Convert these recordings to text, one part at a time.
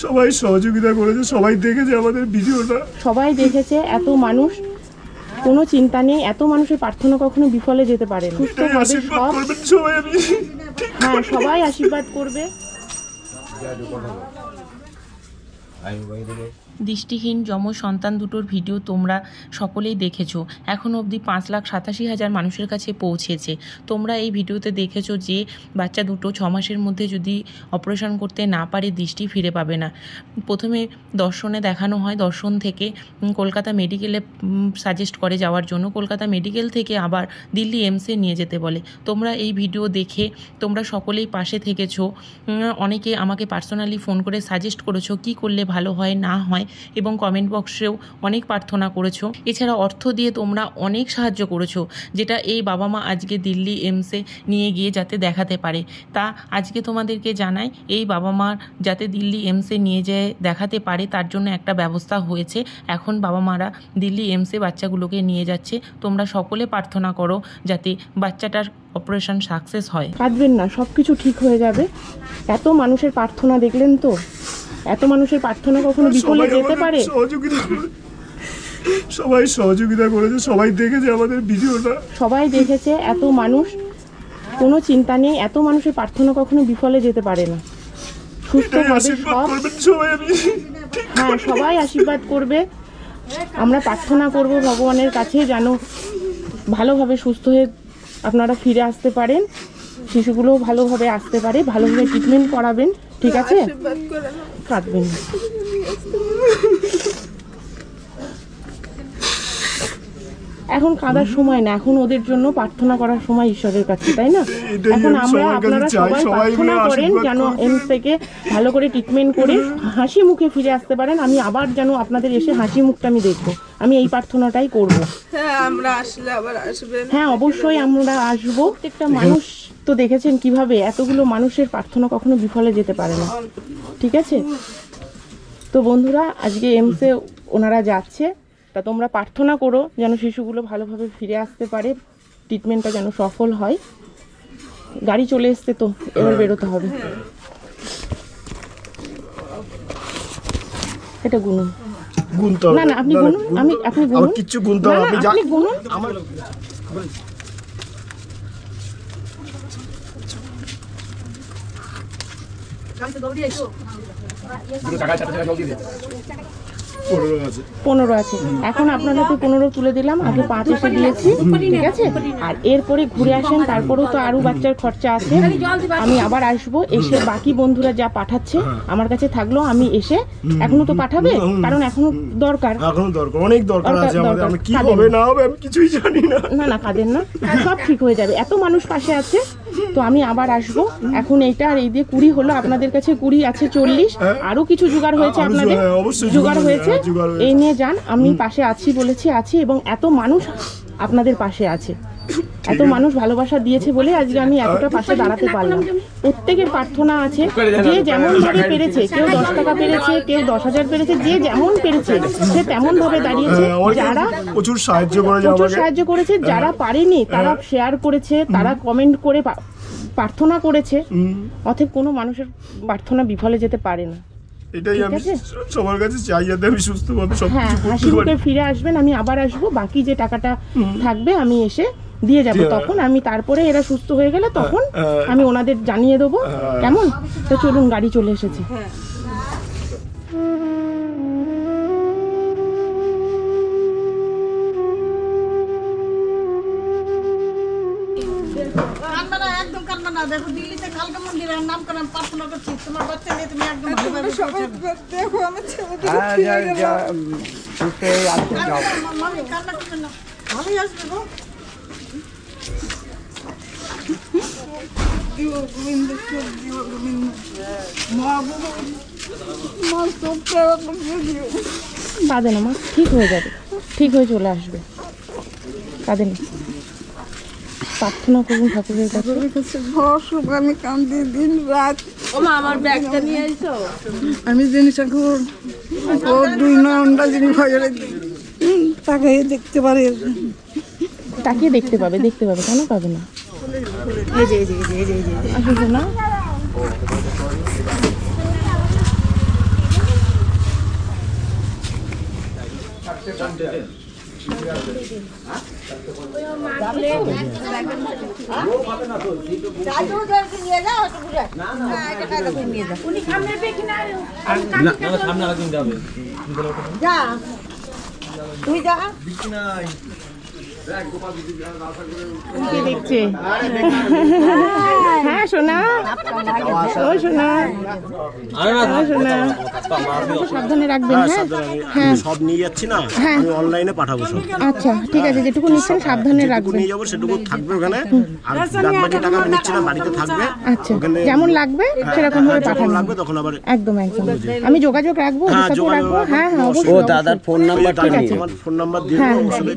সবাই সহযোগিতা করেছে, সবাই দেখেছে আমাদের ভিডিওটা, সবাই দেখেছে। এত মানুষ, কোনো চিন্তা নেই, এত মানুষের প্রার্থনা কখনো বিফলে যেতে পারে না। সুস্থভাবে সব, হ্যাঁ সবাই আশীর্বাদ করবে। দৃষ্টিহীন যমজ সন্তান দুটোর ভিডিও তোমরা সকলেই দেখেছো। এখন অবধি 5,87,000 মানুষের কাছে পৌঁছেছে। তোমরা এই ভিডিওতে দেখেছো যে বাচ্চা দুটো 6 মাসের মধ্যে যদি অপারেশন করতে না পারে দৃষ্টি ফিরে পাবে না। প্রথমে দর্শনে দেখানো হয়, দর্শন থেকে কলকাতা মেডিকেলে সাজেস্ট করে যাওয়ার জন্য, কলকাতা মেডিকেল থেকে আবার দিল্লি এমসে নিয়ে যেতে বলে। তোমরা এই ভিডিও দেখে তোমরা সকলেই পাশে থেকেছো। অনেকে আমাকে পার্সোনালি ফোন করে সাজেস্ট করেছো কী করলে ভালো হয় না হয়, এবং কমেন্ট বক্সেও অনেক প্রার্থনা করেছো। এছাড়া অর্থ দিয়ে তোমরা অনেক সাহায্য করেছো, যেটা এই বাবা মা আজকে দিল্লি এমসে নিয়ে গিয়ে যাতে দেখাতে পারে। তা আজকে তোমাদেরকে জানাই, এই বাবা মার যাতে দিল্লি এমসে নিয়ে যেয়ে দেখাতে পারে তার জন্য একটা ব্যবস্থা হয়েছে। এখন বাবা মারা দিল্লি এমসে বাচ্চাগুলোকে নিয়ে যাচ্ছে। তোমরা সকলে প্রার্থনা করো যাতে বাচ্চাটার অপারেশন সাকসেস হয়। কাঁদবেন না, সব কিছু ঠিক হয়ে যাবে। এত মানুষের প্রার্থনা দেখলেন তো, এত মানুষের প্রার্থনা কখনো বিফলে যেতে পারে? সবাই সহযোগিতা করেছে, সবাই দেখেছে আমাদের ভিডিওটা, সবাই দেখেছে। এত মানুষ, কোনো চিন্তা নেই, এত মানুষের প্রার্থনা কখনো বিফলে যেতে পারে না। সুস্থভাবে সব, হ্যাঁ সবাই আশীর্বাদ করবে। আমরা প্রার্থনা করব ভগবানের কাছে যেন ভালোভাবে সুস্থ হয়ে আপনারা ফিরে আসতে পারেন, শিশুগুলোও ভালোভাবে আসতে পারে, ভালোভাবে ট্রিটমেন্ট করাবেন, ঠিক আছে? কাঁদবেন না। এখন কাঁদার সময় না, এখন ওদের জন্য প্রার্থনা করার সময় ঈশ্বরের কাছে, তাই না? এখন আমরা, আপনারা সবাই প্রার্থনা করেন যেন এমস থেকে ভালো করে ট্রিটমেন্ট করে হাসি মুখে ফিরে আসতে পারেন। আমি আবার যেন আপনাদের এসে হাসি মুখটা আমি দেখবো, আমি এই প্রার্থনাটাই করব। হ্যাঁ আমরা আসলে আবার আসবেন। হ্যাঁ অবশ্যই আমরা আসবো। প্রত্যেকটা মানুষ তো দেখেছেন কিভাবে এতগুলো মানুষের প্রার্থনা কখনো বিফলে যেতে পারে না, ঠিক আছে? তো বন্ধুরা, আজকে এমসে ওনারা যাচ্ছে, তা তোমরা প্রার্থনা করো যেন শিশুগুলো ভালোভাবে ফিরে আসতে পারে, ট্রিটমেন্টটা যেন সফল হয়। গাড়ি চলে এসছে তো, এবার বেরোতে হবে। এটা গুনুন, না না আপনি গুনুন, আপনি গুনুন, কিছু গুনতে হবে, আপনি গুনুন। আছে 15 আছে। এখন আপনার হাতে 15 তুলে দিলাম, আগে 5 এসে দিয়েছি, ঠিক আছে? আর এরপরে ঘুরে আসেন, তারপরেও তো আরো বাচ্চার খরচা আছে। আমি আবার আসবো, এসে বাকি বন্ধুরা যা পাঠাচ্ছে আমার কাছে থাকলো, আমি এসে, এখনো তো পাঠাবে কারণ এখনো দরকার, অনেক দরকার আছে আমাদের। আমি কি হবে না হবে আমি কিছুই জানি না। না না কাঁদেন না, সব ঠিক হয়ে যাবে। এত মানুষ পাশে আছে, তো আমি আবার আসবো। এখন এইটা আর এই দিয়ে 20 হলো, আপনাদের কাছে 20 আছে 40, আরো কিছু জোগাড় হয়েছে, আপনাদের জোগাড় হয়েছে, এই নিয়ে যান। আমি পাশে আছি বলেছি, আছি, এবং এত মানুষ আপনাদের পাশে আছে, এত মানুষ ভালোবাসা দিয়েছে বলে আজকে আমি এতটা পাশে দাঁড়াতে পারলাম। প্রত্যেকের প্রার্থনা আছে, যে যেমন ভাবে পেরেছে, কেউ 10 টাকা পেরেছে, কেউ 10,000 পেরেছে, যে যেমন পেরেছে সে তেমন ভাবে দাঁড়িয়েছে। যারা প্রচুর সাহায্য করেছে, যারা পারেনি তারা শেয়ার করেছে, তারা কমেন্ট করে প্রার্থনা করেছে। অতএব কোনো মানুষের প্রার্থনা বিফলে যেতে পারে না। এটাই আমি সবার কাছে চাই, যাতে আমি সুস্থভাবে হ্যাঁ হাসি মুখে ফিরে আসবেন। আমি আবার আসবো, বাকি যে টাকাটা থাকবে আমি এসে দিয়ে যাব। তখন আমি, তারপরে এরা সুস্থ হয়ে গেলে তখন আমি ওনাদের জানিয়ে দেবো, কেমন? তো চলুন, গাড়ি চলে এসেছে। দেখো দিল্লিতে কালকা মন্দিরের নাম করে প্রার্থনা করছি, তোমার বাচ্চা নিয়ে তুমি একদম ভালোভাবে দেখো আমার ছেলেকে মামি কান্না করবেন না, ভালোই আসবে গো। দিও গোবিন্দ, দিও গোবিন্দ, মা কাঁদে না মা, ঠিক হয়ে যাবে, ঠিক হয়ে চলে আসবে, কাঁদে না। প্রার্থনা করুন ঠাকুরের কাছে। আমি কান্দি দিন রাত। ওমা আমার ব্যাগটা নিয়ে আইছো। আমি জিনিস এখন ও 2 ঘন্টা জিনিস ভাইরে তাকিয়ে দেখতে পারে, তাকিয়ে দেখতে পাবে, দেখতে পাবে, কেন পাবে না? এই যে আসো না, দেখছে হ্যাঁ সোনা ও সোনা সোনা সাবধানে রাখবেন। হ্যাঁ হ্যাঁ সব নিয়ে যাচ্ছি না, হ্যাঁ আমি অনলাইনে পাঠাবো সব। আচ্ছা ঠিক আছে, যেটুকু নিচ্ছেন সাবধানে রাখবেন। নিয়ে যাবো সেটুকু থাকবে ওখানে, আর বাকি টাকা আমি নিচ্ছি না, বাড়িতে থাকবে। আচ্ছা যেমন লাগবে সেরকম ভাবে যখন পাঠাবেন। লাগবে তখন আবার একদম একদম আমি যোগাযোগ রাখবো, ওদের সাথেও রাখবো। হ্যাঁ হ্যাঁ অবশ্যই। ও দাদার ফোন নাম্বারটা ঠিক নিয়ে আছে, আমার ফোন নাম্বার দিয়ে দেবো, ওর সাথে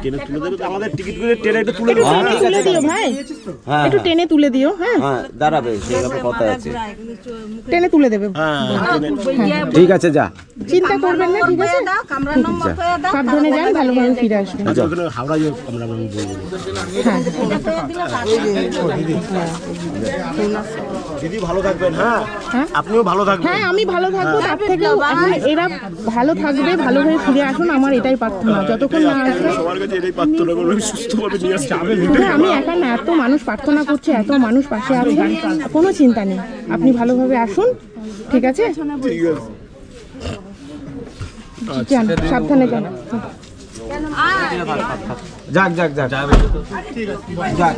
টেনে তুলে দেবে। আমাদের টিকিট করে টেনে একটু তুলে দেবো। টেনে তুলে দিও ভাই, একটু টেনে তুলে দিও। হ্যাঁ হ্যাঁ দাঁড়াবে, সেই ব্যাপারে কথা আছে। টেনে তুলে দেবে। হ্যাঁ ঠিক আছে যা, চিন্তা করবেন না, ঠিক আছে সাবধানে যান, ভালোভাবে ফিরে আসবেন। আচ্ছা ওখানে হাওড়া যাও, আমরা বলবো। হ্যাঁ দিদি ভালো থাকবেন। হ্যাঁ আপনিও ভালো থাকবেন। হ্যাঁ আমি ভালো থাকবো, তার থেকেও এখন এরা ভালো থাকবে, ভালোভাবে ফিরে আসুন, আমার এটাই প্রার্থনা। যতক্ষণ না আসবে সবার কাছে এটাই প্রার্থনা করবো, সুস্থভাবে নিয়ে আসতে হবে। হ্যাঁ আমি একা না, এত মানুষ প্রার্থনা করছে, এত মানুষ পাশে আছে, কোনো চিন্তা নেই, আপনি ভালোভাবে আসুন, ঠিক আছে? ঠিক আছে, যান সাবধানে যান। যাক যাক যাক যাক।